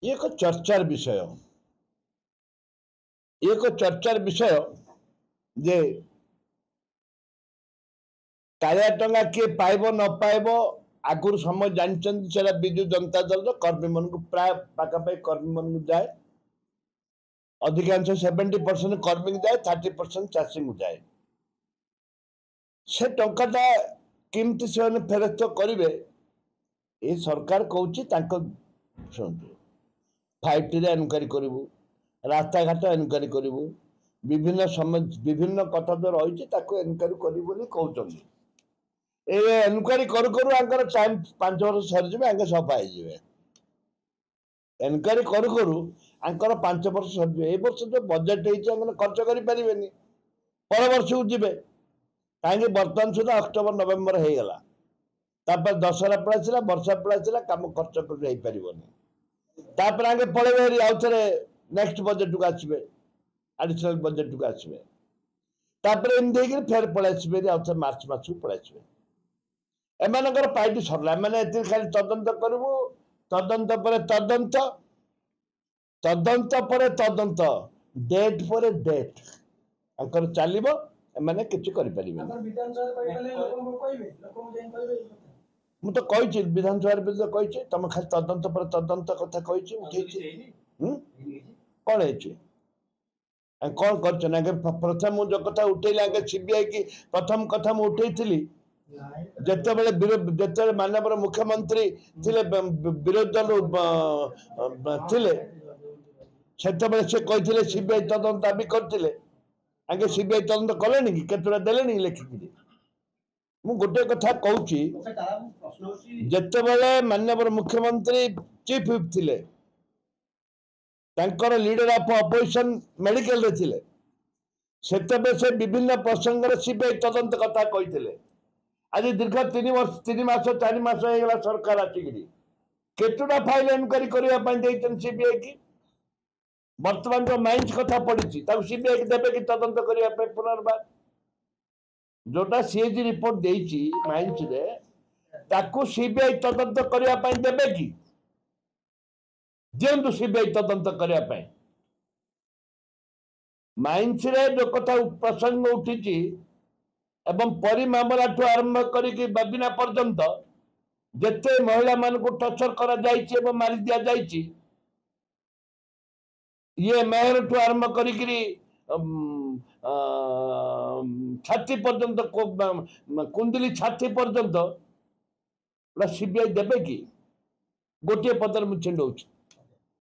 एक चर्चार विषय एक चर्चार विषय जे कालिया टंगा किए पाइब न पाइब आगुरी समय जानते विजु जनता दल कर्मी मन को प्राय पाखापाखि कर्मी मन को जाए अधिकांश 70% कर्मी को जाए 30% चाषी को जाए से टंकाटा केमती से फेरस्त करेंगे ये सरकार कहूँ शुणु 5T एनक्वारी करूँ रास्ता घाट एनक्वारी करूँ विभिन्न कथा जो रही एनक्वारी कहते एनक्वारी करू टाइम 5 वर्ष सरीजे आगे सफा हो एनक्वारी करू 5 वर्ष सरीजे ए वर्ष जो बजेट होने खर्च करें पर वर्ष को जी कहीं बर्तमान सुधा अक्टोबर नवेम्बर हो गला तापर दशहरा पड़ा वर्षा पड़ा कम खर्च कर आगे पड़े आउ थे नेक्स्ट बजेट को आसवे एडिशनल बजेट को आसवे तापर एमती फेर पलि आउ थे मार्च मास को पलि एमर पार्टी सरला मैंने खाली तदंत करूँ तदंत पर तदंत तदंत पर तदंत डेट पर डेट चलो एमाने किसी मु तो कही विधानसभा कही तुम खाली तदंत पर तदंत कथा कही कौन है कौन कर प्रथम जो कथा उठेली आगे सीबीआई की प्रथम कथा मुझे उठे जिते माननीय मुख्यमंत्री विरोधी दल से कही सीबीआई तदंत दाबी करते आगे सीबीआई तदंत कले कि केतटा देले लिखिकी मु गोटे कथा कहूँ जिते माननीय मुख्यमंत्री चीफ व्हिप थिले लीडर ऑफ अपोजिशन मेडिकल रे से विभिन्न प्रसंग सीबीआई तदंत कथा कही आज दीर्घ 3 मास 4 मास होगा सरकार आसिक केतटा फाइल एनक्वारी करने सीबीआई की वर्तमान जो माइंस कथा पड़ी सीबीआई की देवे कि तदंत करने पुनर्बार जोटा सीएजी रिपोर्ट देती माइंस रे ताकू सीबीआई तदंत करने देवे कि दिंतु सीबीआई तदंत करने माइंस रे जो कथा प्रसंग उठी एवं परी मामला ठू आरंभ करी बाबिना पर्यंत जिते महिला मान को टर्चर करा जाइए एवं मारी दिया जाइए ये मेयर ठू आरंभ करी छाती पर्यंत कुंडली छाती पर्यंत सीबीआई देवे कि गोटे पदर मुझे छिंडौची